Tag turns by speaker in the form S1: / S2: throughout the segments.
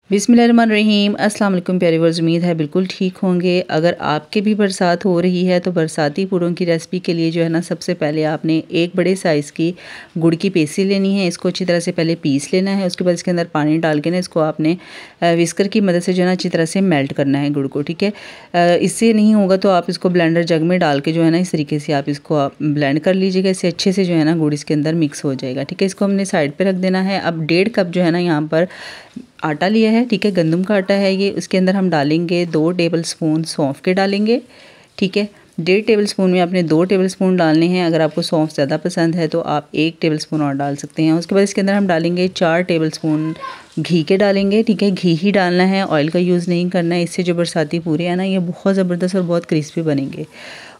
S1: बिस्मिल्लाहिर्रहमानिर्रहीम। अस्सलाम वालेकुम प्यारे व्यूअर्स, उम्मीद है बिल्कुल ठीक होंगे। अगर आपके भी बरसात हो रही है तो बरसाती पूड़ों की रेसिपी के लिए जो है ना, सबसे पहले आपने एक बड़े साइज़ की गुड़ की पेसी लेनी है। इसको अच्छी तरह से पहले पीस लेना है। उसके बाद इसके अंदर पानी डाल के ना इसको आपने विस्कर की मदद से जो है ना अच्छी तरह से मेल्ट करना है गुड़ को, ठीक है। इससे नहीं होगा तो आप इसको ब्लेंडर जग में डाल के जो है ना इस तरीके से आप इसको ब्लेंड कर लीजिएगा। इससे अच्छे से जो है ना गुड़ इसके अंदर मिक्स हो जाएगा, ठीक है। इसको हमने साइड पर रख देना है। अब 1.5 कप जो है ना यहाँ पर आटा लिया है, ठीक है, गंदम का आटा है ये। उसके अंदर हम डालेंगे 2 टेबलस्पून सौंफ के डालेंगे, ठीक है। 1.5 टेबलस्पून में आपने 2 टेबलस्पून डालने हैं। अगर आपको सौंफ ज़्यादा पसंद है तो आप 1 टेबलस्पून और डाल सकते हैं। उसके बाद इसके अंदर हम डालेंगे 4 टेबलस्पून घी के डालेंगे, ठीक है। घी ही डालना है, ऑयल का यूज़ नहीं करना है। इससे जो बरसाती पूरे हैं ना ये बहुत ज़बरदस्त और बहुत क्रिस्पी बनेंगे।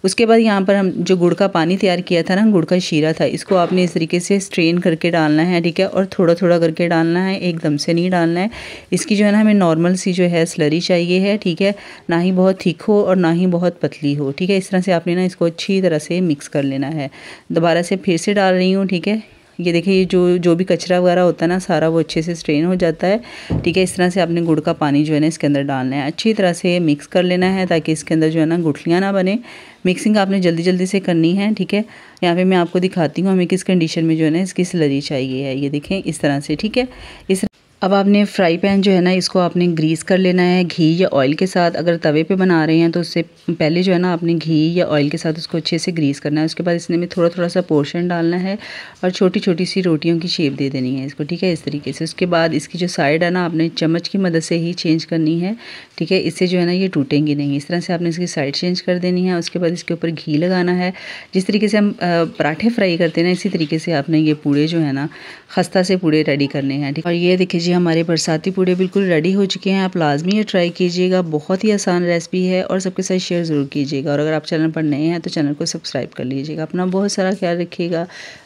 S1: उसके बाद यहाँ पर हम जो गुड़ का पानी तैयार किया था ना, गुड़ का शीरा था, इसको आपने इस तरीके से स्ट्रेन करके डालना है, ठीक है। और थोड़ा थोड़ा करके डालना है, एकदम से नहीं डालना है। इसकी जो है ना हमें नॉर्मल सी जो है स्लरी चाहिए है, ठीक है। ना ही बहुत थिक हो और ना ही बहुत पतली हो, ठीक है। इस तरह से आपने ना इसको अच्छी तरह से मिक्स कर लेना है। दोबारा से फिर से डाल रही हूँ, ठीक है। ये देखिए, ये जो भी कचरा वगैरह होता है ना सारा वो अच्छे से स्ट्रेन हो जाता है, ठीक है। इस तरह से आपने गुड़ का पानी जो है ना इसके अंदर डालना है, अच्छी तरह से मिक्स कर लेना है ताकि इसके अंदर जो है ना गुठलियाँ ना बने। मिक्सिंग आपने जल्दी जल्दी से करनी है, ठीक है। यहाँ पे मैं आपको दिखाती हूँ हमें किस कंडीशन में जो है ना इसकी स्लरी चाहिए है। ये देखें इस तरह से, ठीक है। अब आपने फ्राई पैन जो है ना इसको आपने ग्रीस कर लेना है घी या ऑयल के साथ। अगर तवे पे बना रहे हैं तो उससे पहले जो है ना आपने घी या ऑयल के साथ उसको अच्छे से ग्रीस करना है। उसके बाद इसमें थोड़ा थोड़ा सा पोर्शन डालना है और छोटी छोटी सी रोटियों की शेप दे देनी है इसको, ठीक है, इस तरीके से। उसके बाद इसकी जो साइड है ना आपने चम्मच की मदद से ही चेंज करनी है, ठीक है। इससे जो है ना ये टूटेंगी नहीं। इस तरह से आपने इसकी साइड चेंज कर देनी है। उसके बाद इसके ऊपर घी लगाना है। जिस तरीके से हम पराठे फ्राई करते हैं ना इसी तरीके से आपने ये पूड़े जो है ना खस्ता से पूड़े रेडी करने हैं, ठीक। और ये देखिए जी हमारे बरसाती पूड़े बिल्कुल रेडी हो चुके हैं। आप लाजमी ये ट्राई कीजिएगा, बहुत ही आसान रेसिपी है और सबके साथ शेयर ज़रूर कीजिएगा। और अगर आप चैनल पर नए हैं तो चैनल को सब्सक्राइब कर लीजिएगा। अपना बहुत सारा ख्याल रखिएगा।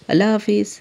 S1: अल्लाह हाफिज़।